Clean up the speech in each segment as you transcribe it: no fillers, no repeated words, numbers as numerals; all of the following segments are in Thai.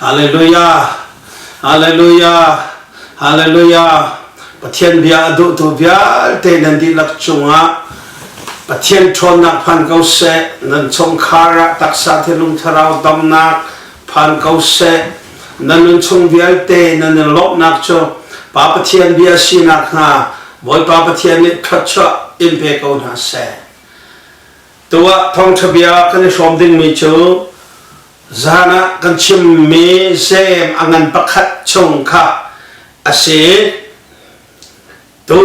าเลลูยาฮาเลลูยาฮาเลลูยาปะเทียนเบียดุตุเบียเตนันดีลักจงะปะเทียนชนนักพันเกาเสนันชงคาระตักษาเทลุงทราวดำนักพันเกาเสนันชงเบียเตนันลบนักโจปาปะเทียนเบียสีนักฮะบอยปาปะเทียนนิพัชะอินเปกอนฮาเสตัวทองทะเบียกันชมดิ่งมีจูจานะกันชิมมีเซมอังันประคัดชงค่ะอาศัยตู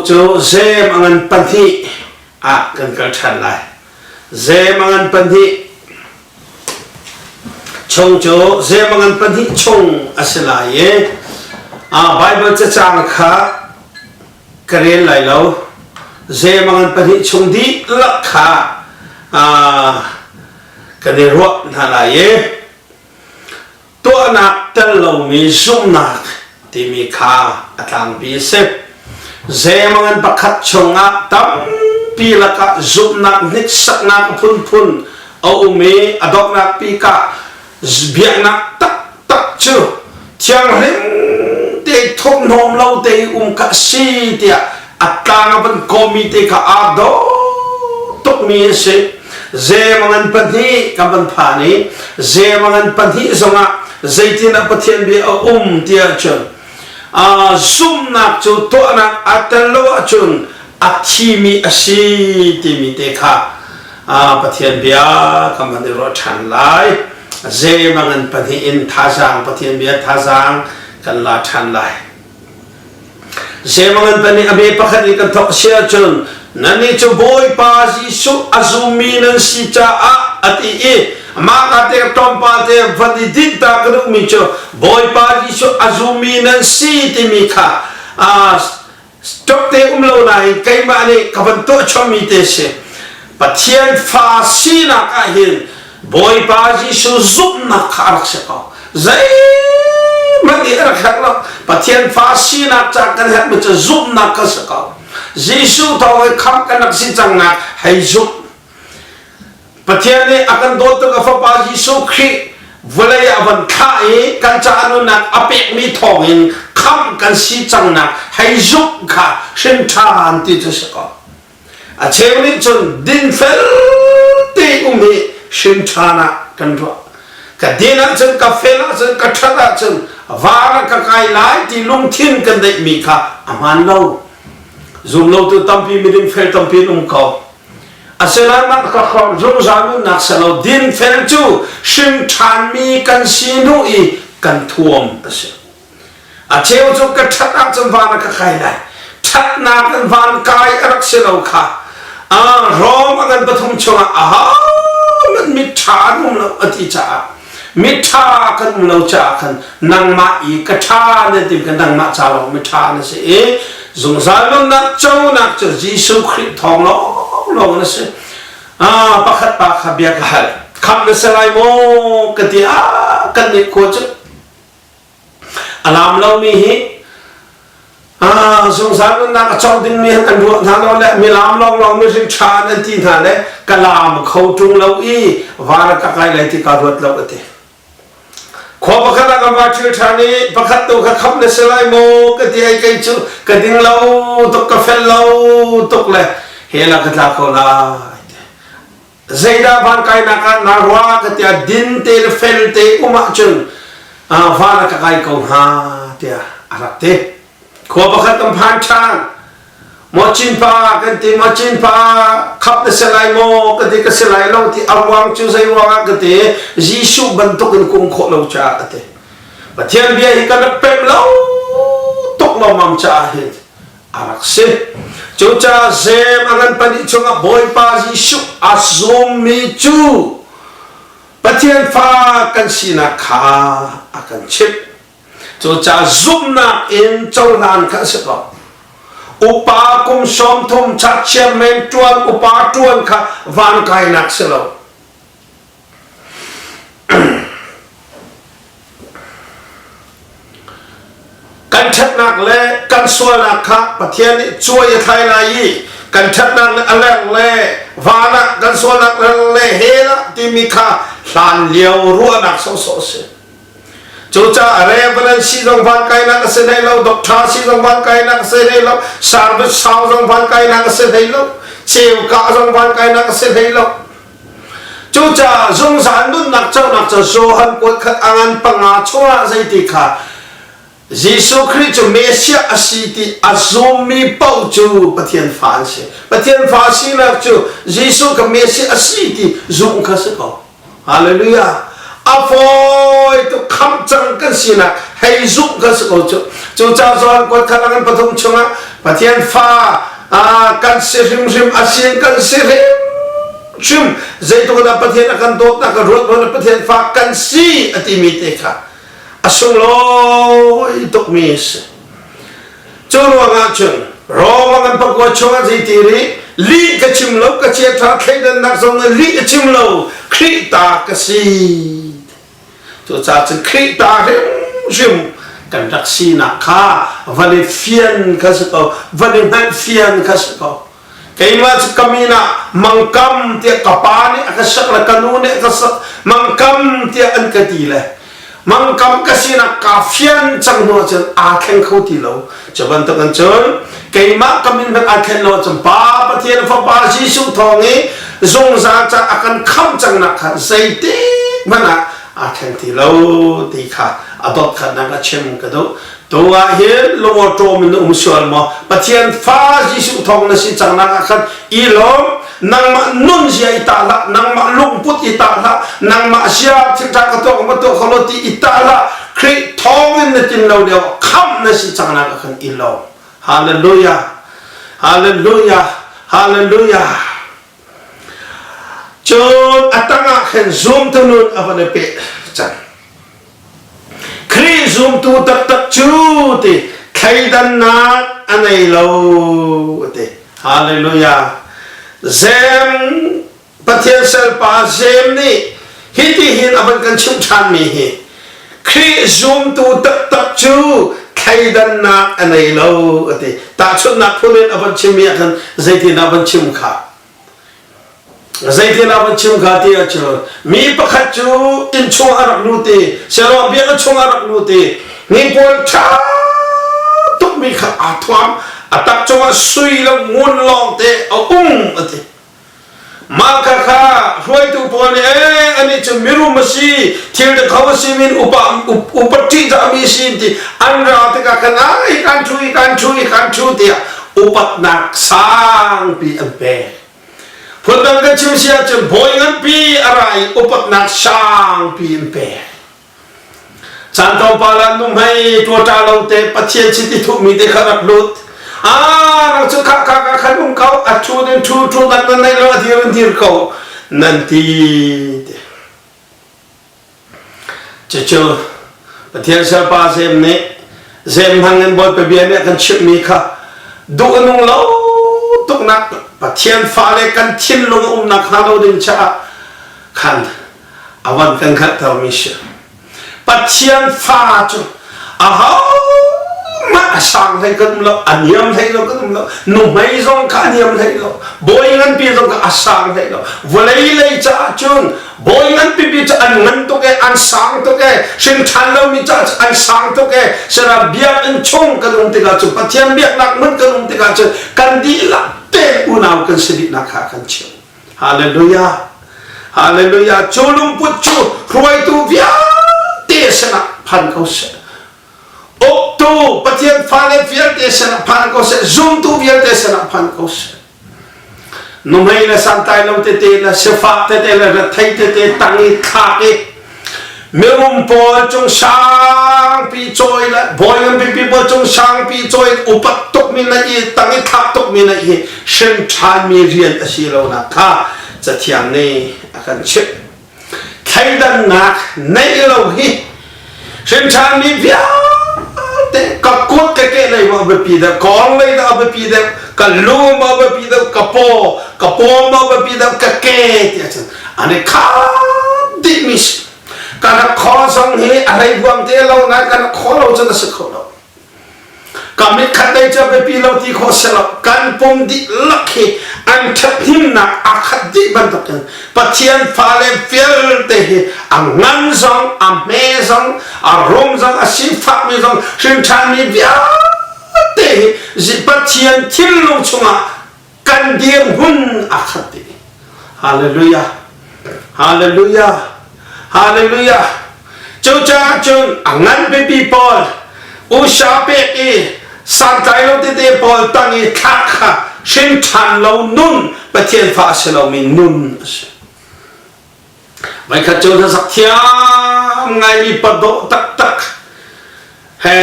จูเซมอังันปันทีกันกระชันไลเซมอังันปันทีชงจูเซมอังันปันทีชงอาศัยไลไบเบิลจะจางค่ะกระเรียนไหลแล้วเซมอังันปันทีชงดีลักค่ะกันเรื่องอะไรตัวนักตลกมีสุ่มนักที่มีค่าต่างปีเสพเจมันประคัดชงอัตั้มปีละก็สุ่มนักนิสักนักพุ่นเอามีอดอกนักปีกะเบียนักตักจูเที่ยงเร่งเตะทุ่มนมเราเตะกะสีเดียอัตราเป็นคอมมิตี้กะอาดอตุกมีเสพเจมันปัญหีกับปัญหานี้เจมันปัญหีสงะเจตินับเทียนเบียเดียจนซุ่มนักจุดตัวนักอัตโลจนอัติมีอาชีติมีเตค่ะปเทียนเบียกับมันรถชันไลเจมันปัญหีอินท่าจางปเทียนเบียท่าจางกันลาชันไลเจมันปัญหีอเมริกาดีกันทอกเชียจนนั่นนี่จะบอยปาจิสุอาซูมินันสิจ้าอัติเอมาคัตเตอร์ตอมปาเตอร์ฟันดิดิตากรุมิจูบอยปาจิสุอาซูมินันสิติมิค่ะสต็อกเตอร์เราไหนใครมาเนี่ยขับตัวชมิเตเสปัจเจียนฟาสีนักเห็นบอยปาจิสุซุปนักขารักเสกใจมันนี่รักหักแล้วปัจเจียนฟาสีนักจากกันหักมันจะซุปนักเสกYesus tahu kam kanak si jangan hidup. Petiani akan doa ke apa Yesus Kristus boleh awan kai kan canu nak apik mi thongin kam kan si jangan hidup ka sentan itu sekal. Acehuni cun din fel te umi sentana kan dua. Kadina cun kafela cun kathara cun vara kakai lai di lungtin kan dek mika aman lau. Zoom lo tu tampi miring fel tampi kau. Asalan nak kau zoom zamu nak selalu din fel tu sing chan mi kan sinu I kan tuam asal. Aceh tu ketat nak jemban kakai lai, tat nak jemban kai arak selalu ka. Rom akan betul cuma man mitha mula ati cah. Mitha kan mula cah kan nang mai kata nanti kan nang mak cah mitha nasi. Dùng giá luôn nát châu nát cho Giêsu Christ thong lo nó sẽ bác khát bia cái khăm nó sẽ lại mô cái gì cái này cô chứ làm lâu mi hi dùng giá luôn nát châu đinh mi ăn ruộng thằng nó lại mi làm long mi sinh cha nên tin thằng đấy cái làm khâu trung lâu y và là cái này thì cả ruột lâu cáiขอประคัตกันว่าชื่อชานี้ประคัตตัวขับขับในสไลโมก็ที่ไอ้ไก่ชูกระดิ่งเราตกกาแฟเราตกเลยเฮลักตาโคลาเจด้าบันไก่นักนารวาก็ที่ดินเตลเฟลเตอุมาจุนวานักไก่กงฮาที่อารักเตขอประคัตกันผ่านชานมอจินปากันที่มอจินปาขับในสไลโมก็ที่ก็สไลเราที่อวังจูไซวางก็ที่ยิสุบรรทุกกันคงโคเราจ้าที่ปะเทียนเบียกันเป็ดเราตกเรามั่มจ้าเห็นอารักเสจูจ้าเซมันกันปนิชงบอยปายิสุอาซูมิจูปะเทียนฟ้ากันสินาคาอากันชิบจูจ้าซุมนักอินเจ้านานกันสักอุปาคุมสมทุมชัดเชียเมนจวนอุปาจวนค่ะวานไกนักเสลกันชัดนักเล่กันสวยนักค่ะประเทศนี้ช่วยไทยลายกันชัดนักอะไรเล่วานักกันสวยนักเล่เฮละที่มีค่ะหลานเลี้ยวรัวนักโซเส chú cha reverend si dòng van kai na sẽ thấy lâu doctor si dòng van kai na sẽ thấy lâu service sao dòng van kai na sẽ thấy lâu chiều cả dòng van kai na sẽ thấy lâu chú cha dùng sản nút nặc cho số hân quật khát angan panga chua dây tì khá Jesus Christ Messiah asiti azumi pau chu pathian pha si na chu Jesus ka Messiah asiti zum ka se ko hallelujah apoi tu kham chang kan si na hei zum ka se ko chu cha zon ko khalangan pathum chunga pathian pha kan se rim asin kan se rim zai tu na pathian akan dot na ka rot na pathian pha kan si atimi te kha asung lo itok mis churu nga chung ro nga pagwa chunga jitiri li ka chimlo ka che tha khaidan nak song li ka chimlo krita ka si to cha chen krita rim kan dak si na kha vale fian ka so vale han fian ka so kaima kamina mangkam tia kapani akasak la kanune akasak mangkam tia an katila mangkam kasina kafian chang no chen akhen khoti lo chaban takan chon kaima kamin ban akhen lo cham pa pathian fa pa jisu thongi zong za cha akan kham chang na khan saite mana akhen ti lo ti kha adot khan na ka chem ka do to a he lo to min umsual mo pathian fa jisu thong na si chang na khan i lo nang ma nun sia itala nang ma lungput itala nang ma sia thingta ka to ma to kholoti itala kri thong in tin lo de kham na si chang na khan i lo hallelujah hallelujah hallelujah chon atanga khen zoom tunun avane pe chan kri zoom tu tak chu ti khaidan na anai lo te hallelujah zem pathian sel pa zem ni hiti hin aban kan chum chan mi hi kri zoom tu tak chu khaidan na anai lo te ta chun na phulen aban chim ya kan zaitin aban chim kha zaitin aban chim kha ti a chu mi pakhat chu in chung arak nu te selo bi ka chung arak nu te ni pol cha tuk mi kha athwam atak chunga sui lo ngun long te ate maka kha roi tu pone ani chu miru masi thil de khawasi min upatti ja mi sin ti anra te ka kana I kan chu te upat nak sang pi ampe phudang ka chim sia chu boingan pi arai upat nak sang pi ampe Santo pala num hai to ta lo te pathian chiti thu mi te kharak lut nang chu kha khanum kau achu den thu dan nai lo dir kau nanti checho pathian sa pa sem ne zem hangen boy pe bia ne kan chip mi kha du anung lo tuk nak pathian fa le kan thin lung nak ha lo din cha khan awan kan khat taw mi sha pathian fa chu ma sang hay kan lo aniam hay lo kan lo no mai zong ka aniam hay lo boy ngan pi zong ka asang hay lo volei lei cha chun boy ngan pi cha an ngan to ke an sang to ke shin than lo mi cha an sang to ke sera biak an chong kan um te ga chu pathian biak nak mun kan um te ga chu kan di la te unaw kan sedit nak ha kan chu hallelujah hallelujah cholum put chu roi tu via te sana phan kau se ok tu pathian phale vial te sana phan kau se zoom tu vial te sana phan kau se numai la santai lo te la sefa te la thai te tangi kha ke merum po chung sang pi choi la boyam pi po chung sang pi choi upat tok mi na I tangi thak tok mi na I shen chan mi rian asilo na kha cha thiang ne akan che khaidan nak nei lo hi shen chan mi via te ka kot ke nei ma be pi da kong nei da be pi da ka lu ma be pi da ka po ma be pi da ka ke ti chan ane kha di mis kana kho song hi alai buang te lo na kana kho lo chan sa kho lo kami kadai jabe pilau ti khoselo kan pom di lakhi an thathim na akhat di bantakan pathian phale fiel te hi angan zong amazong arom zong asifak mi zong shin chan mi bia te hi zi pathian thilung chunga kan diem hun akhat di hallelujah hallelujah hallelujah châu cha chung angan be people usha pe e san tai lo te pol tangi thakha shin chan lo nun pathian pha se lo min nun mai kha châu tha sak thia ngai mi pado tak tak he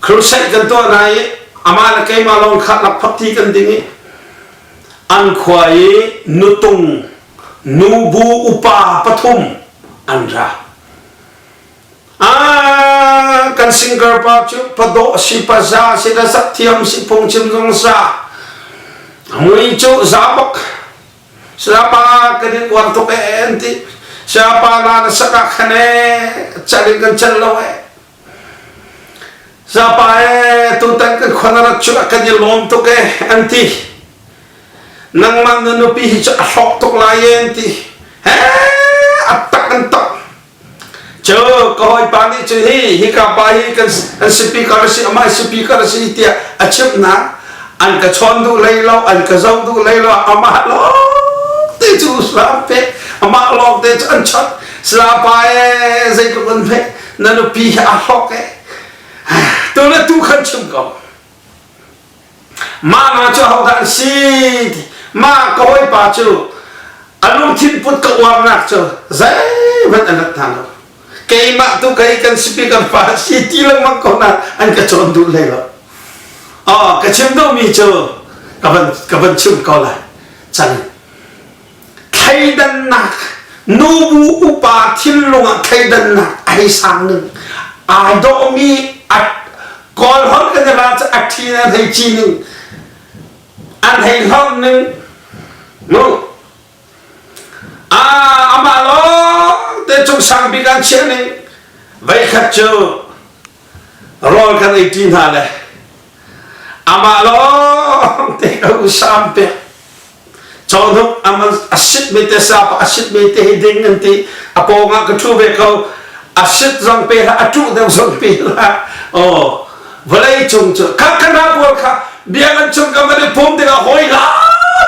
crusade kan to nai ama la kai ma long khat lak phati kan dingi an khwai nutung nubu upa pathum anra kan singer pa chu pado si pa za si da sak thiam si pong chim jong sa mui chu zabak siapa kadin war to enti siapa na saka khane chali kan chalo siapa tu tan kan khona chu ka di lom to ke enti nang mang no pi cha hok to la enti he atak antak cho coi pani cho hi ka pa hi kan speaker si amai speaker si tia achip na an ka chon du lei lo an ka zong du lei lo ama lo te chu slam pe ama lo te chan chat sla pa e zai ko kon pe na no pi a hok e tu na tu khan chum ko ma na cho ho dan si ma coi pa chu alung thin put ka war nak cho zai van an tan kay mak tu kay kan speaker pa si tilang mak ko na an ka chon du le lo ka chim do mi cho kaban chum ko la chan khai dan nak nubu upa thilunga khai dan nak ai sangนึงai do mi at kol hon kan ra cha athi na thai chiนึงan thai honนึงno ama lo te chung sang bi kan chen ni vai khat chu rol kan 18 ha le ama lo te ka sam pe chon hu ama asit me te sa pa asit me te ding nanti apo nga ka thu ve ko asit zong pe ha atu de zong pe la valai chung chu ka kana bol kha bia kan chung ka me pom te ka hoi la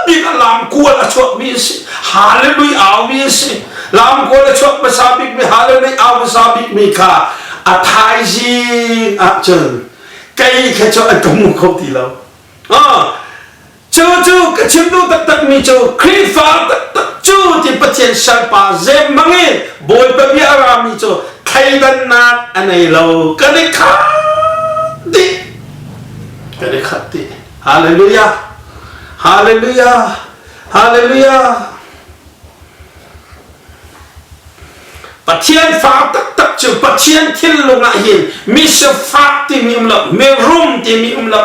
bi ka lam ku la chot mi si hallelujah aw mi si lam ko la chok masabik mi hallelujah aw masabik mi kha athai ji a chen kai kha cho atum ko ti lo chu ka chim du tak tak mi chu khri fa tak tak chu ti pathian sal pa zem mangin boy pa bi ara mi chu khai dan na anai lo ka ni kha ti hallelujah hallelujah hallelujah pathian fa tak tak chu pathian thil lunga hin mi se fa ti mi lo me rum ti mi lo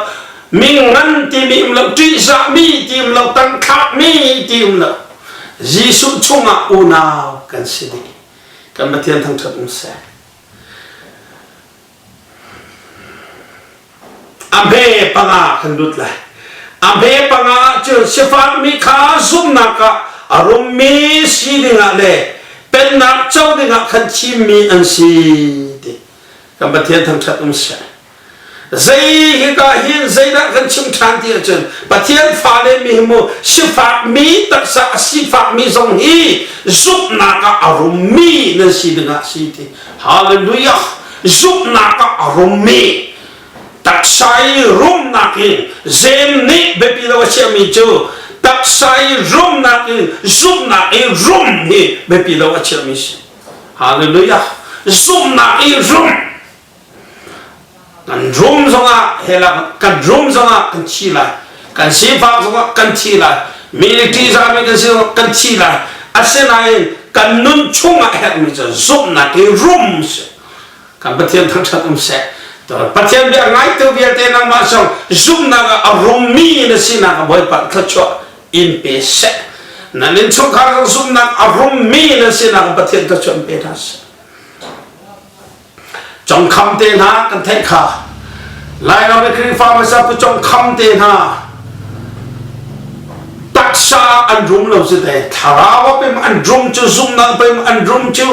mi ngan ti mi lo tri sa mi ti lo tan kha mi ti lo jisu chunga una kan sidi kan pathian thang that se ambe panga kan dut la ambe panga chu sifat mi kha zum na ka arum mi si dinga le pen nak châu dinga khan chi mi an si ti kam pathian thang that se zai hi ka hin zai da kan chim than ti chen pathian fa le mi mo sifat mi tak sa sifat mi zong hi zup na ka arum mi na si dinga si ti hallelujah zup na ka arum mi tak sai rum nakin zem ni bepi la wacha mi chu tak sai rum nakin zum na e rum ni bepi la wacha mi hallelujah zum na e rum kan rum zonga hela kan rum zonga kan chi la kan si fa zonga kan chi la military za mi kan chi la asenai kan nun chunga he mi zum na ke rum kan pathian thang that se pathian bi ngai to bi te nang ma so zum na ga arumi na sina ka boy pat khacho in pe se na nin chung kha zum na arumi na sina ka pathian ka chon pe das trong kham te na kan thai kha ไล่เราไปครีฟ้ามาสับจงคำเตนะตักษาอันรุมเราสิเตทาราวเป็นอันรุมจูซุ่มนางเป็นอันรุมจู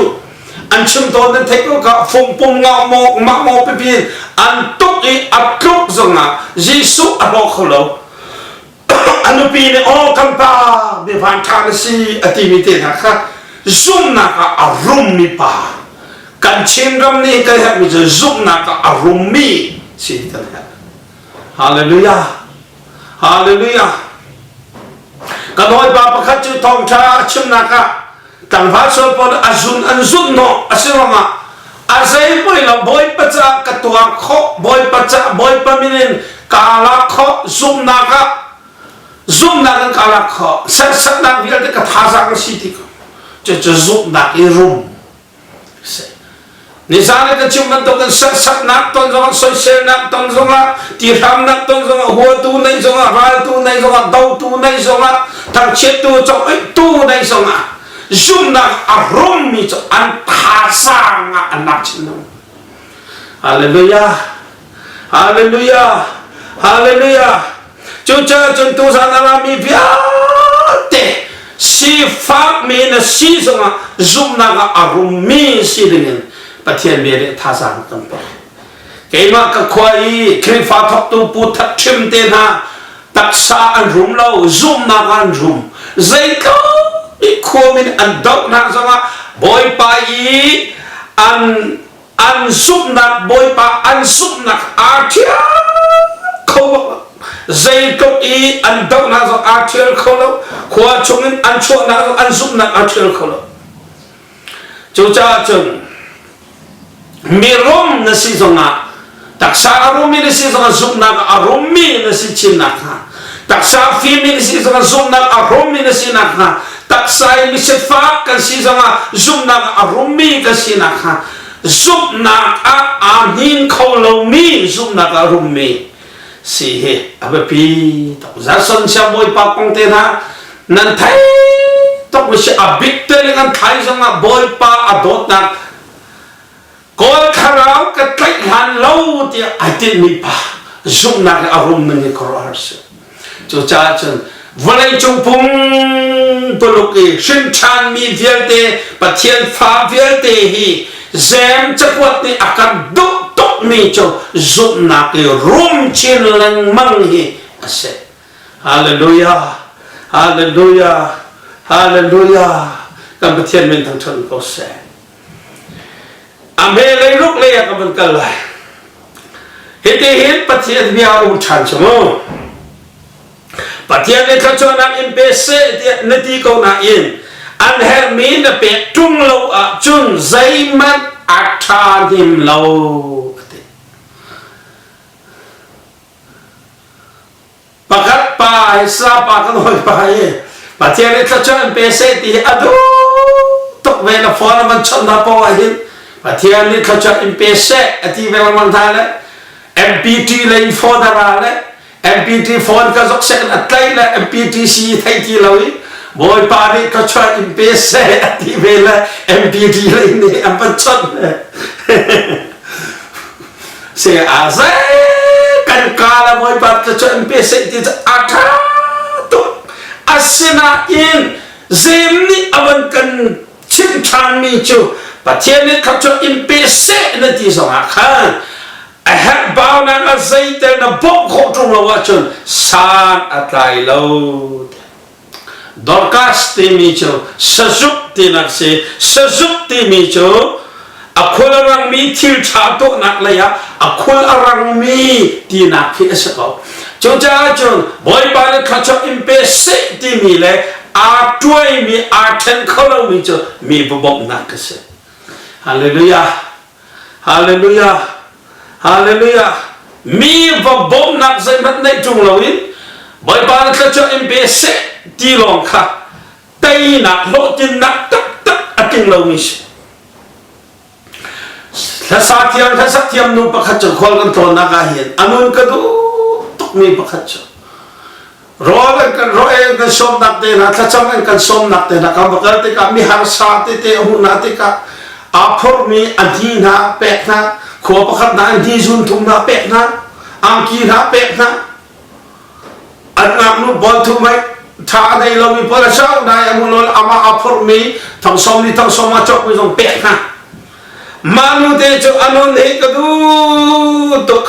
อันชิมตัวนั้นเทคโนกะฟงปุ่มเงาโมกมะโมไปพินอันตุกอีอักลุกซงอ่ะเยซูอัลลอฮ์เขาเราอันนู้ปีนี้โอ้คำตาเดี๋ยวผ่านทางสีอธิมิเตนะคะซุ่มนักอารมณ์มีป่าการเชื่อรำนี้ก็ให้มีจะซุ่มนักอารมณ์มีสิท่านครับฮาเลลูยาฮาเลลูยากันโดยบาปขัดจุดทองชาชิมนักตั้งพระสวดพรอาจุนอันซุนโนอาศัยว่าอาศัยบ่อยละบ่อยปัจจักตัวข้อบ่อยปัจจักบ่อยปมินินกาลข้อซุ่มนักซุ่มนักกาลข้อสักนักวิลเดกท่าสังสิติกจะซุ่มนักอีรุมนิสานก็ชิมมันตัวกันสักนักตอนจงสอยเชนักตอนจงตีรำนักตอนจงหัวตูในจงรายตูในจงดาวตูในจงทั้งเช็ดตูจงตูในจงซุ่มนักอารมณ์มีจงอันท่าสังอันนักชินฮาเลลูยาฮาเลลูยาฮาเลลูยาจุดจนตัวสันนามีพิอาเตสีฟ้ามีนะสีจงซุ่มนักอารมณ์มีสีดิ่งปะเทียนเบียร์ท่าสังตั้งแต่เกี่ยมกับควายคริฟ้าทับตูปูทับชิมเตนะตักษาอันรุมเราซุ่มนักอันรุมใจก็อีกคนมินอันดอกนักสังบอยไปอันซุ่มนักบอยไปอันซุ่มนักอาเทียเขาใจก็อีอันดอกนักสังอาเทียเขาแล้วขวาชงอันชวนักอันซุ่มนักอาเทียเขาแล้วจูจ้าจงมีรมนสิจงตักษาอารมณ์มีนสิจงซุ่มนักอารมณ์มีนสิชินนักตักษาฟีมีนสิจงซุ่มนักอารมณ์มีนสินักตักษามิเสฟ้ากันสิจงซุ่มนักอารมณ์มีกันสินักซุ่มนักอาหินเขาเรามีซุ่มนักอารมณ์มีสิเหอเบปีตักษาสัญชาบอยปากคงเตนะนั่นไทยตักวิชาบิกเตลิกันไทยจงบอยปากอดดนักก่อนขราวก็ใกล้หันเล่าที่อาทิตย์มีป่าซุ่มนักอารมณ์มันก็ร้อนสิจุดจ้าจนวันนี้จงพุ่งปลุกชินชันมีเวียดเตปะเทียนฟ้าเวียดเตฮีเซมจักรวรรดิอาการดุตุมีจุซุ่มนักรุมชินลังมังฮีเสฮาเลลูยาฮาเลลูยาฮาเลลูยากันปะเทียนเป็นทั้งชนก็เสอเมริกลุกเลยกับมันกันเลยเห็นประเทศมีอารมณ์ชันชั่วโมงประเทศนี้เขาชวนนักอินเปเซ่นทีเขาหน้าอินอันเฮมีนเป็ดจุงเราจุงใจมันอัฐานิมเราปากปลายซาปากน้อยไปประเทศนี้เขาชวนอินเปเซ่ที่อดูตกเวลาฟอนมันชนนับว่าหินประเทศนี้เขาจะอิมเพสเซที่เวลามันทานเลย MPT เลยอินโฟดาราเลย MPT โฟนก็จะเซ็นอัตไลเลย MPTC ไทยที่เราอีบอยปานีเขาจะอิมเพสเซที่เวลา MPT เลยนี่อันเป็นชนเลยเสียอาเซกันกาลบอยปาเขาจะอิมเพสเซที่จะอาคาตุอาเซนาอินเซมนี่อวันกันชิมชันมีจูประเทศนี้เขาจะอินเปเซ่ในที่สองข้างไอ้ฮักบ่าวนั้นอาศัยแต่ในบ่อของตรงเราว่าจนสารอะไรเราดอร์กัสที่มีจูสจุกที่นักเสสจุกที่มีจูอัคุลรังมีทิลชาโตนักเลยอัคุลรังมีที่นักที่สกอบจนจะจนบ่อยไปเลยเขาจะอินเปเซ่ที่มีเลยอาช่วยมีอาเทนเขาเรามีจูมีบ่มนักเสฮาเลลูยาฮาเลลูยาฮาเลลูยามีบ่มนักใจมันในจุงเราอินบ่อยปานเขาจะอิมเปเซตีลองค่ะแต่นักโลจินนักตักอติงเรามิชถ้าสักเทียมนุ่มประคัตจคอลกันโทนนักอาเฮียนอันนู้นก็ดูตุกมีประคัตจรอกันสมนักเตนะถ้าจำกันสมนักเตนะคำประกาศที่กมีหาสาติเตหุนาติกาอาพอมีอันที่นาเป็ดนะขวบประคัตนะอันที่จุนทุงนาเป็ดนะ อังกีนะเป็ดนะอันนั้นนู้บอลทุ่มไหมถ้าได้เรามีพลเช้าได้อมุลอามาอัพอร์มีทั้งสองนี่ทั้งสองมาจบไปตรงเป็ดนะมานูเตจอันนู้นเอกดูตุก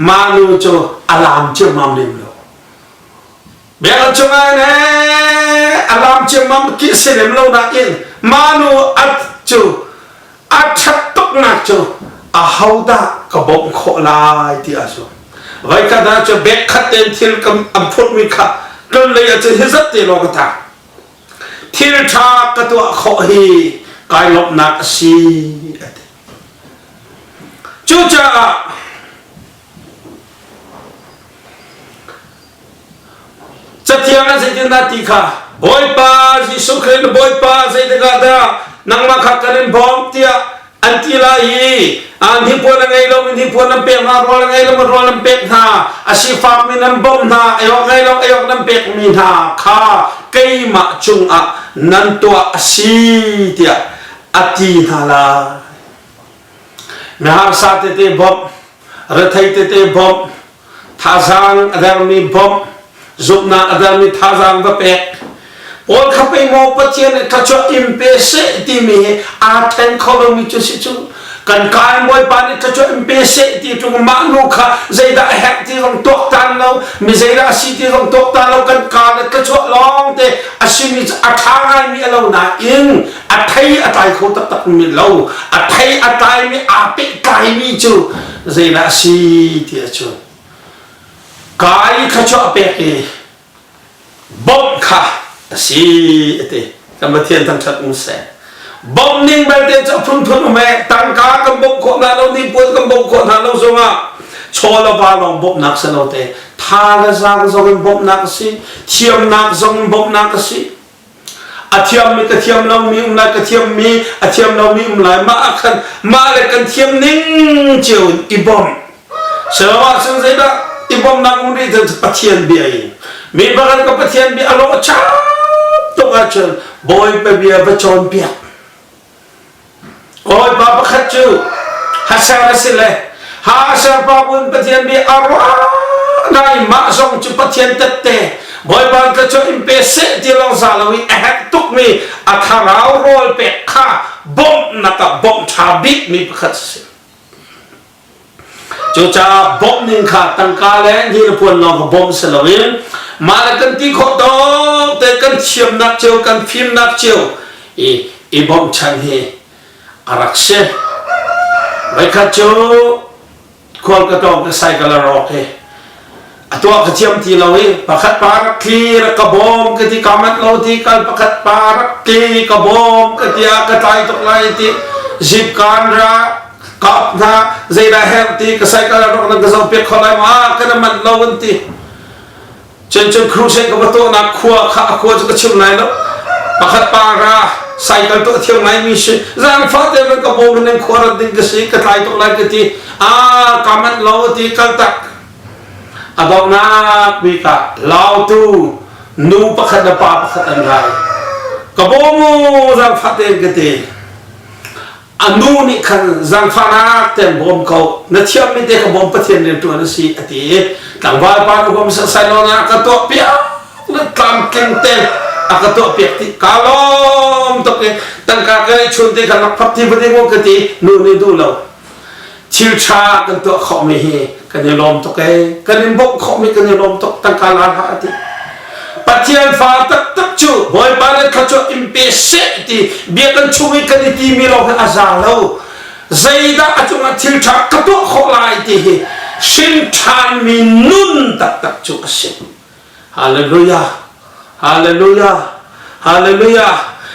มานูโจอารามเชื่อมั่นเดียวเบลจงไงเนี่ยอารามเชื่อมั่นคิดเสียมเราได้ยินมานูอัดจูอัดชัดตุกนักจูอาฮาวดากระบอกโคลายที่อาจูไว้กันนะจูเบกขัดเต็มที่กับอัมพุทมิค่ะก็เลยอาจจะเห็นสัตย์โลกตาที่ชากตัวโคฮีกายลบนักสีจูจ้าจะเที่ยงนั้นสิจินดาติค่ะบอยป้าสิสุขเรนบอยป้าสิเด็กอาดานังมาขัดกันบอมเตียอันที่ลายอันที่พวกนั้นไงเราอันที่พวกนั้นเป็ดมารอไงเรามารอนั้นเป็ดนาอาชีพมีนั้นบอมนาไอ้ยังไงเราไอ้ยังนั้นเป็ดมีนาข้าเกี่ยมาจุงอ่ะนั่นตัวอาชีพเตียอธินาลาเมื่อหาเตบอมรัฐเตบอมท่าทางอดามีบอมจุบนาอดามีท่าทางแบบเป็ดโอ้ข้าไปมองปัจจัยเนี่ยถ้าจะอิมเพสที่มีอาเทนคอลมีจุดสิจุกันการบอยปานถ้าจะอิมเพสที่จุงมานุค่ะใจได้แฮกที่ต้องตกตันเราไม่ใจได้สิที่ต้องตกตันเรากันการเนี่ยถ้าจะลองแต่อาชีพอัฐายมีเราหนาอินอัฐายอัฐายเขาตักมีเราอัฐายอัฐายมีอาเปกกายมีจุใจได้สิที่จุกายถ้าจะเปกบอมค่ะสิเอติกำบัดเทียนทั้งชัดมุสเซ่บอมนิ่งแบบเดียวจะพุ่งพุ่งแม่ตั้งกากำบุกคนนั้นเราที่ปวดกำบุกคนนั้นเราส่งอ่ะโชว์เราบาลองบุกนักสนุกเตะท่าเราสร้างส่งบุกนักสิเทียมนักส่งบุกนักสิอาเทียมมีกระเทียมเรามีอะไรกระเทียมมีอาเทียมเรามีอะไรมาเลยกันเทียมนิ่งเจียวอีบอมเชื่อว่าซึ่งใจละอีบอมนักมุนีจะปะเทียนเบียร์มีบางคนก็ปะเทียนเบียร์อารมณ์ช้าตัวอาจารย์บอยไปเบียร์ไปจอนเบียร์โอ้ยบาปขัดจูฮัสซาร์สิเลยฮัสซาร์ปาบุญปะเทียนเบียร์อารมณ์ได้มาส่งจุปะเทียนเตะเตะบอยบางก็จะอิมเพสที่เราสารวิแอกตุกมีอัฐาราวโรลเป็ดข้าบอมนักบอมชาบิมีประคัตสิจูจ้าบอมนิงข้าตั้งกาเลนที่เราพูดน้องบอมสลวินมาแล้วกันที่ขอดอกแต่กันเชื่อมนักเจียวกันฟิล์มนักเจียวอีบอมชันเฮอารักเซ่ไว้ข้าเจียวคนก็ต้องใส่กันละรอกเฮตัวกระเทียมที่เราเองประคัดปารักคีรักบอมกติกามัดเราที่กันประคัดปารักคีกบอมกติอาตายตกไล่ที่จิบการระกับนะใจได้เฮลที่ก็ใส่กันละรอกนั่งก็จะเปียกคนละมากันมันเราวันที่จนครูเช็คกับตัวนักขัวข้าขัวจะกระชิมไหนเนาะประคัดปาระใส่กันตัวเที่ยวไหนมีสิร่างฟ้าเต็มกบอมนั่งขัวระดิ่งก็สิกตายตกไล่กติกามันเราที่กันตักอาดอกนักวิกาลาวตูนูประคัดปาประคัดอันไรกบมูรังฟัดเองกันทีอันนูนี่ขันรังฟันักเต็มบอมเขาเนื้อเชื่อมไม่ได้กบมประเทศเดินตัวนั่นสิอดีตกันว่าปานกบมใส่ลงนักตัวเปียกนั่นกำเก่งเต็มอากาตัวเปียกที่กาลมตกเองตั้งการกันชุนที่กันนักพัฒน์ที่มุกันทีนูนี่ดูเราชิวชากันตัวเขาไม่เฮกันยังลมตกเองกันยังบกเขาไม่กันยังลมตกตั้งการลาหาที่ปัจจัยฟ้าตักจูบอยบาร์เขาจะอิมเพสเซติเบียกันช่วยกันที่มีเราเป็นอาซาเราใจด้าจุงชิวชากันตัวเขาลายที่ชินชานมีนุนตักจูกสิฮาเลลูยาฮาเลลูยาฮาเลลูยา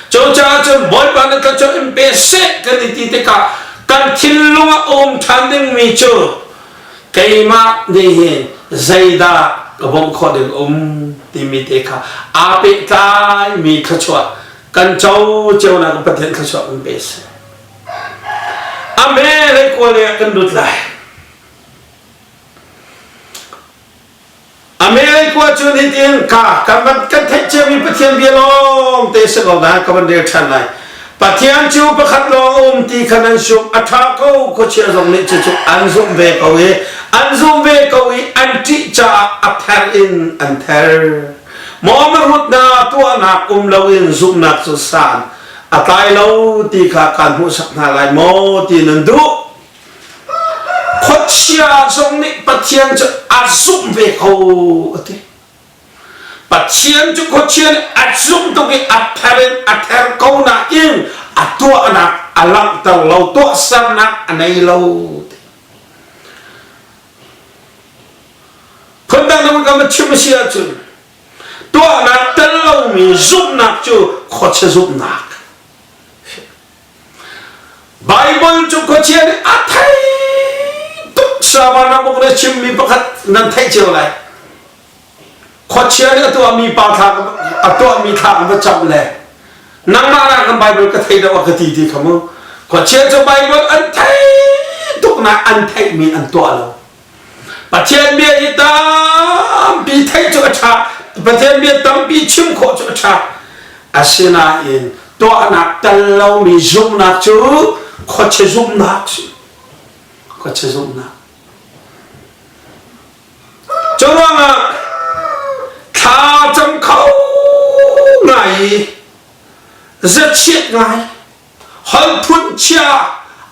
โจจ้าจุบอยบาร์เขาจะอิมเพสเซกันที่เด็กกันทิลลุงอมทันดึงมีจูใครมาเนี่ยเห็นใจด้ากบมขอดึงที่มีเด็กอาเปตายมีขจวดกันเจ้านักปฏิบัติขจวดมันเบสอเมริกาเลยกันดุดไหลอเมริกาจุดที่เองกันมันกันเทเจมีปฏิบัติเบียลงเตะสกอตกันมันเดือดชันไหลป ปะเทียนจูประคัดลมตีขนันชุบอัฐาเขาโคเชียรงนี้จะจุอันซุมเวกวีอันซุมเวกวีอันจิจ่าอัฐาอินอันเทอร์มอมรุดนาตัวนักลาวินซุมนักสุสานอัตายเราตีขาการหูสักนาลายโมตีนันดูโคเชียรงนี้ปะเทียนจะอันซุมเวกวีปัจเจียนจุกเชียนอัดซุ่มตรงนี้อัดแทนอัดแทนเขาหน้าอิงอัดตัวนักอัลลังตะเราตัวสันนักอันไหนเราเพิ่งตั้งแต่มันก็มาชิมเสียจุตัวนักแต่เรามีซุ่มนักจุขดเชื่อซุ่มนักไบเบิลจุกเชียนอัดไทยตุกสาบานาบุกเรชิมมีประคัตนันไทยเจ้าไรขดเชียนี่ตัวมีปาทางตัวมีทางมาจับเลยนังมาหน้ากันไบเบิลก็ไทยได้ว่ากติที่ขโมยขดเชียจะไบเบิลอันไทยตุกนะอันไทยมีอันตัวเราประเทศเบียร์ตามปีไทยจุกชาประเทศเบียร์ตามปีชิมโคจุกชาอาเซนาอินตัวนักแต่เรามีซุ่มนักจูขดเชียซุ่มนักขดเชียซุ่มนักจงว่าถ้าจำเขาไงจะเช็ดไงฮัลพุนเชีย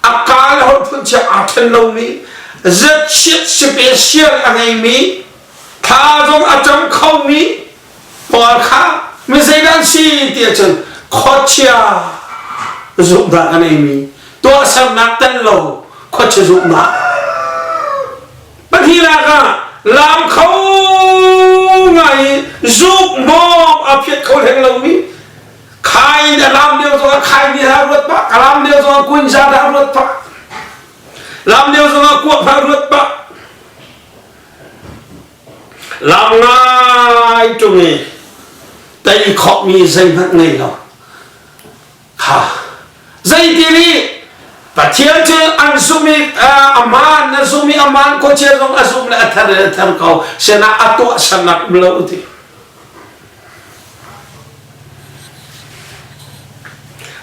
อาการฮัลพุนเชียอาเทนเรามีจะเช็ดสเปเชียลอะไรมีถ้าจงอาจำเขามีปอดขาไม่ใช่ด้านซีเดียจนขดเชียจุกดักอะไรมีตัวสำนักเต้นเราขดเชียจุกดักบางทีละก็ลามเขาไงจุกมองอภิษเขาเห็นเรามีใครเนี่ยลามเดียวตัวใครเนี่ยหารถปะลามเดียวตัวกุญแจหารถปะลามเดียวตัวกวดหารถปะลามง่ายตรงนี้แต่อีกขอบมีใจนักไงเราค่ะใจที่นี่ประเทศที่อันสุมีอามันนะสุมีอามันก็เชื่อตรงอันสุมีอัตราเท่าเขาเสนาอัตวสนักเบลอที่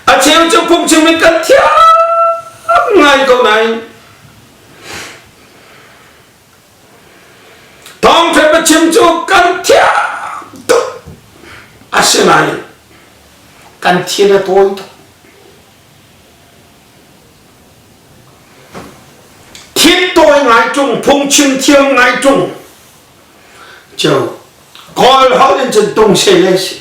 อาเชื่อจะพุ่งจะมีกันเที่ยงไงก็ไหนท้องเทปชิมจูกันเที่ยงตุ๊อาเสนากันเที่ยงตัวทิศตัวไงจงพุ่งชิมเที่ยงไงจงเจ้าก่อนเขาเดินจนตรงเสียเลยสิ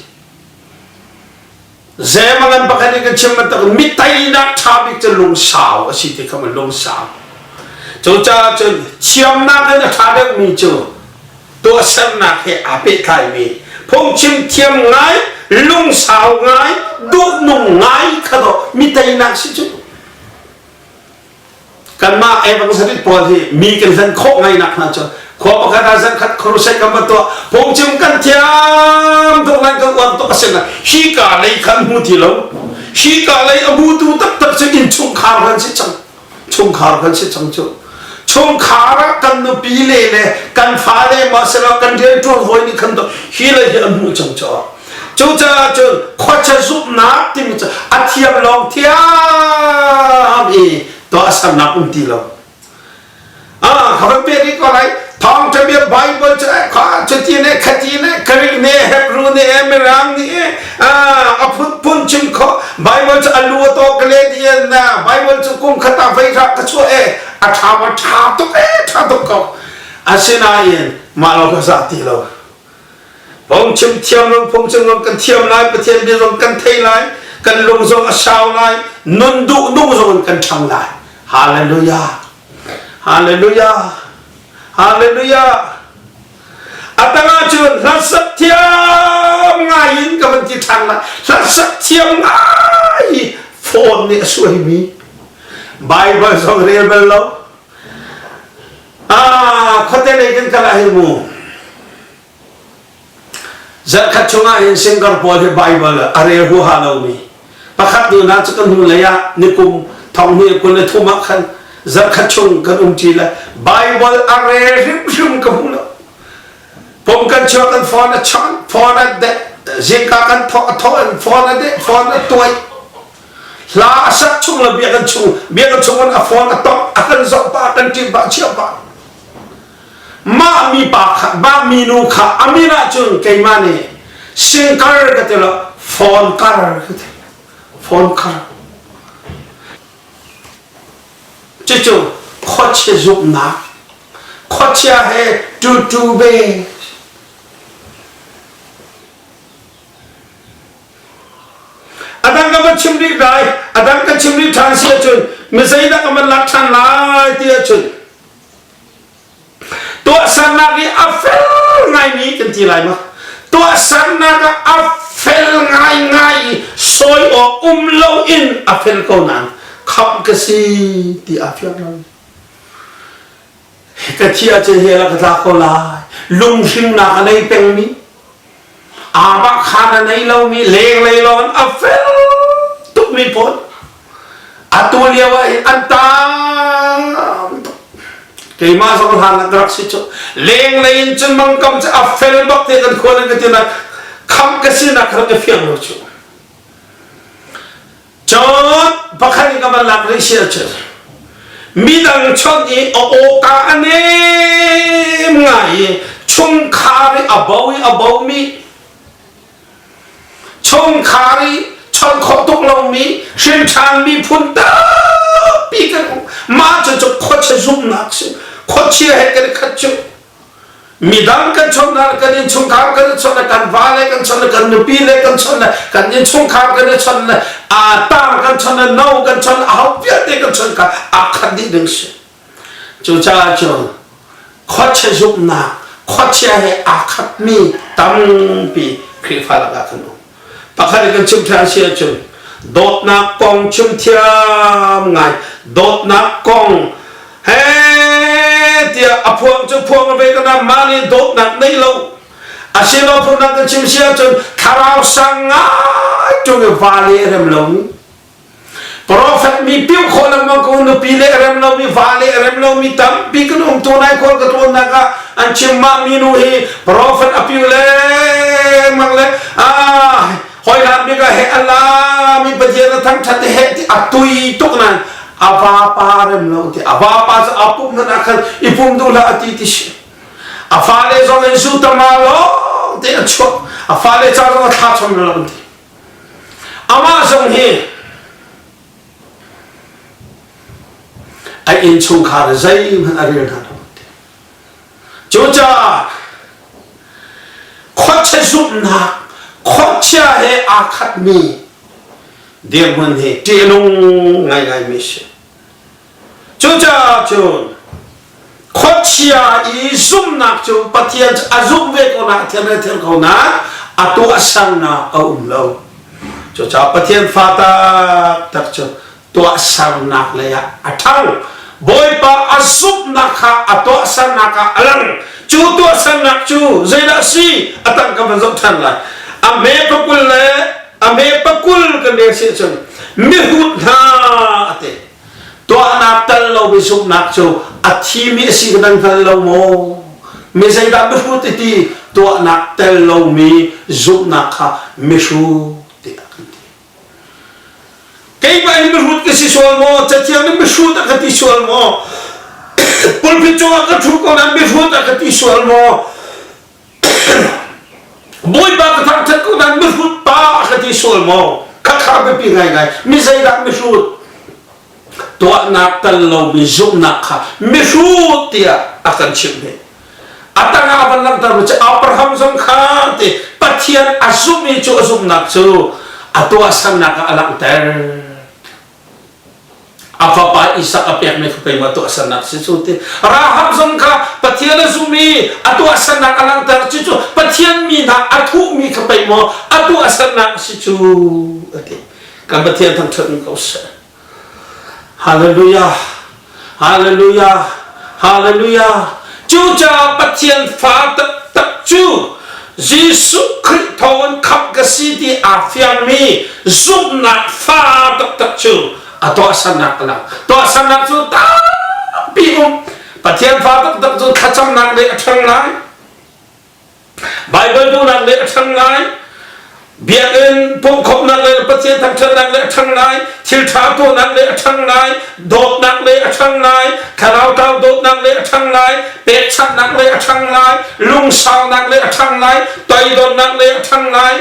เจ้ามันปกติก็ชิมมันต้องมิตรนักชาบิจะลงสาวสิที่เขามันลงสาวเจ้าจะจนชิมนักนั้นชาเด็กมีเจ้าตัวเส้นนักให้อาเปิดไทยมีพุ่งชิมเที่ยงไงลงสาวไงดูนุ่งไงขดมิตรนักสิเจ้ากันมาเอวังสริปอที่มีกันสันโคไงนักนะจ๊ะขอประกาศสันขัดครุเซกันมาตัวผมจึงกันเทียมตรงนั้นก็วันตัวเสนาฮีกาเลยขันหูที่เราฮีกาเลยอบูตูตับจะอินชงขากันสิจังชงขากันสิจังจ๊ะชงขาระกันนุปีเล่เลยกันฟ้าเลยมาเสนากันเดียร์ตัวหอยนี่ขันตัวฮีเลยอันหูจังจ๊ะจูจ้าจูขวัญจะซุบนักที่มันจะอาเทียมลองเทียมตัวสำนักที่เราเขาเป็นอะไรก็ไรท้องจะมีไบเบิลจะข้าจะที่เนี่ยขจีเนี่ยคริกเนี่ยเฮบรูเนี่ยเมรังเนี่ยพุ่นชิมเขาไบเบิลจะอลัวโตกเลดีนะไบเบิลจะกุมขตาไฟรักก็ช่วยอาชาวชาตุกชาตุกเขาอาเซนาเองมาเราก็สัตย์เราผมชิมเทียมลงผมชิมลงกันเทียมไล่ประเทศเดียวกันเทไล่กันลงส่งอาชาวไล่นุ่นดูนุ่งส่งกันช่างไล่ฮาเลลูยาฮาเลลูยาฮาเลลูยาอัตมาจุนรัศเทียมง่ายยิ่งกับมันที่ทางละรัศเทียมง่ายโฟนเนี่ยสวยมีไบเบิลส่งเรียนเบลล์คนที่ไหนกันกันอะไรมูจะขัดชงอาหินสิงคโปร์ที่ไบเบิลอะไรหัวฮาเรามีประคับดูน่าจะกันหูเลยะนิคุมทองนี่คนเลยทุ่มขันจะขัดชงกันจีละไบเบิลอะไรริมกับหูเราผมกันชอบกันฟอนชันฟอนเด็กจิงกันทอฟอนเด็กฟอนตัว ลาสักช่วงละเบียกันช่วงกันฟอนกันต้องกันสอบปากันจีบเชี่ยวปามามีปากมามีนูขาอามีนาจุนเกยมานี่สิงการกันเถอะฟอนการกันเถอะฟอนการจู่ๆขดเชจุบนักขดเชาให้จูเบอาดังก็มันชิมดีได้อาดังก็ชิมดีทานเสียจุนไม่ใช่ดังก็มันลักทันลายเดียจุนตัวสันนักนี่อัฟเฟลไงนี้กันทีไรมั้งตัวสันนักอัฟเฟลไงซอยออกโลอินอัฟเฟลก็นั้นขับกษีที่อัฟเฟลนั้นกะที่อาจจะเฮลักตาโคลายลุงชิมนักอะไรเป็นมีอาบักขานันในเรามีเลงเลยร้อนอัฟเฟลตุกมีผลอัตัวเลียวอันตาเกี่ยมาสองทางนักรักสิจุเลงเลยจนมังกรจะอัฟเฟลบักเตกันคนกันที่นั่นคำกระสินักรักเฟียงรู้จุจนพักนี้ก็มันหลักเลยเสียจุมีดังชนนี้โอกาเนมไงชุมคาริอบาวมีชงคาริชนขตุกลงมีเส้นทางมีพุ่นตาปีกันมาจะขดเชซุมนักสิขดเชียให้กันขัดจุมีดังกันชนนักกันยินชงคากันชนกันวาเลกันชนกันนุปีเลกันชนกันยินชงคากันชนตามกันชนนาวกันชนอาเปียเด็กันชนกันขัดดีดึงสิจูจ้าจูขดเชซุมนักขดเชียให้ขัดมีตั้งปีคริฟาลกันนูปากให้กันชุมเทียนเสียจุนโดดนักกองชุมเทียมไงโดดนักกองเฮ้เดียอพวงจะพวงไปกันนะมานี่โดดนักนี่เราอาศัยเราพวกนักกันชุมเสียจุนคาราวสังไงจงวาลีเริ่มลงโปรเฟตมีพิวคนละมันก็นุปีเลเริ่มลงมีวาลีเริ่มลงมีตั้มปีกันตัวไหนคนก็ตัวนักอันชิมมามีนูฮีโปรเฟตอภิวเลมังเลหอยน้ำนี่ก็เฮอัลลามีปัจจัยทั้งชัดเฮที่อัตุยตุกนั้นอาวาปาเริ่มลงที่อาวาปาจะอาปุ่มนั้นอาคันอีปุ่มดูละอติติชอาฟาเลจงเลยสุดตมาโลที่อัจฉริอาฟาเลจงทัดชมลงที่อามาจงเฮไออินชุงขาดใจมันอะไรนั่นจูจ้าขดเชสุนนะขดเชื่อให้อาคัดมีเดี๋ยวมันให้เจนุงไงไม่ใช่จูจ้าจูขดเชื่ออีซุ่มนักจูปฏิญาณอาซุ่มเวกนักเทียนเทียนเขานะอัตัวสันนะเอาเราจูจ้าปฏิญาณฟาตาตักจูตัวสันนักเลยอะทั้งบอยปะอาซุ่มนักข้าอัตัวสันนักอลังจูตัวสันนักจูเจดาซีอัตังกับมันจบทันเลยอเมปกุลเลยอเมปกุลกันเดียสิจนมิหุดนาเตตัวนักตัลเราไปสุนักจูอาทิมีสิกันตัลเราโมไม่ใช่ดับมิหุดที่ตัวนักตัลเรามีสุนักข้ามิชูติอากันทีใครไปมิหุดก็สิสวลโมจะเที่ยวนี่มิชูตะกันที่สวลโมปุลพิจวักทุกคนนั้นมิหุดตะกันที่สวลโมบอยบากทั้งทั้งคนนั้นไม่รู้ป้าคดีส่วนมอข้าข้าไปปีไงไม่ใช่ดักไม่รู้ตัวนักตลเราไม่จุนักข้าไม่รู้เตียอาการชิมเนอัตงาวันนั้นตลอดจะอับราฮัมสงข้าที่ปัจเจียนอาซุมีจูอาซุมนักจูอัตัวสันนักอลังเตอร์อาฟาปาอิสักอเปียกไม่เข้าไปมาตัวสันนักสิจุติราฮัมสงข้าปัจเจียนอาซุมีอัตัวสันนักอลังเตอร์สิจุปัจเจียนมีนะอัตุมีเข้าไปมาอัตัวสันนักสิจุติการปัจเจียนทั้งทั้งเขาเสฮาเลลูยาฮาเลลูยาฮาเลลูยาจูจ่าปัจเจียนฟ้าตักจูยิสุคริสต์ทอนขับกษีที่อาฟยังมีซุปนักฟ้าตักจูตัวสันนักลังตัวสันนักจูตาปีปัจเจียนฟ้าตักจูขัดจำนักเลยทั้งหลายไบเบิลดูนักเลยทั้งหลาย เบียเอ็นพงคบนักเลยปฏิเสธทั้งเชิงนักเลยทั้งหลายทิลท้าตัวนักเลยทั้งหลายโดดนักเลยทั้งหลายคาราวเต้าโดดนักเลยทั้งหลายเป็ดชัดนักเลยทั้งหลายลุงสาวนักเลยทั้งหลายต่อยโดดนักเลยทั้งหลาย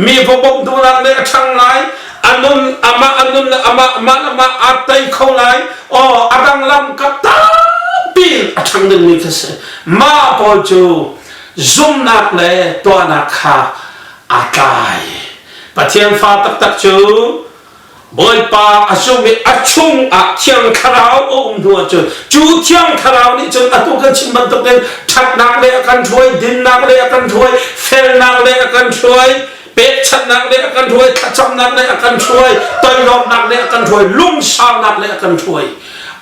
มีพบดูนักเลยทั้งหลายอันนั้นอามาอัตไตเขาไหลอ๋ออาดังลำกับตาปีทั้งหนึ่งมีกษัตริย์มาพอจูซุ่มนักเลยตัวนักขาอากายปะเทียนฟ้าตักจูบอยปาอาชุมิอาชุงอาเทียงคาราวองค์ดัวจูเทียงคาราวนี่จนอาตุกันชิมบันตุกันชักนักเลยกันช่วยดินนักเลยกันช่วยเฟลนักเลยกันช่วยเป็ดชัดนักเลยกันช่วยทัชนักเลยกันช่วยต่อยรอบนักเลยกันช่วยลุงสาวนักเลยกันช่วย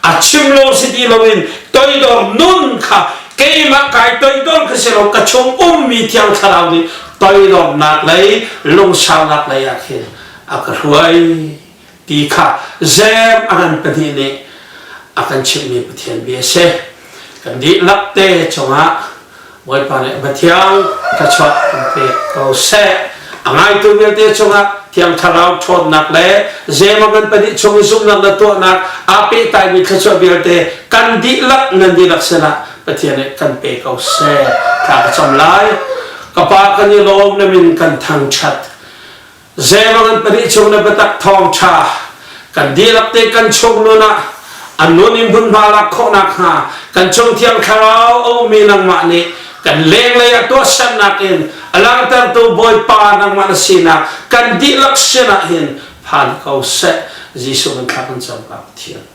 อาชิมโลสิดีโลวินต่อยรอบนุ่นค่ะเกี่ยมกายต่อยรอบคือเสกกระชงมีเทียงคาราวนี่ต่อยรอบนักเลยลุงสาวนักเลยอาคิอากรวยตีข้าเจมอากันปฏิเนอากันชิมีปฏิเนเบียเสกันดีลักเตจงะบอยปานเอปฏิยังกระชวกันเปเขาเสอ่างไอตัวเบียเตจงะเทียมทาราวชนนักเล่เจมอากันปฏิชงสุนักตัวนักอาเปตายมีกระชวเบียเตกันดีลักเงินดีลักษณะปฏิเนกันเปเขาเสถ้าจำไล่กปากันยโลมนมินกันทางชัดเจมันปริชงในประตักทองชากันดีลับเตกันชงนุนะอันนู้นิมบุญบาลักโคนักหากันชงเทียงคาราวโอมีนังมานีกันเลงเลยตัวฉันนักอินอลังตันตัวบอยปานังมาสีนักกันดีลักษณะอินผ่านเขาเสจิสุนันทักันจำกับเทียน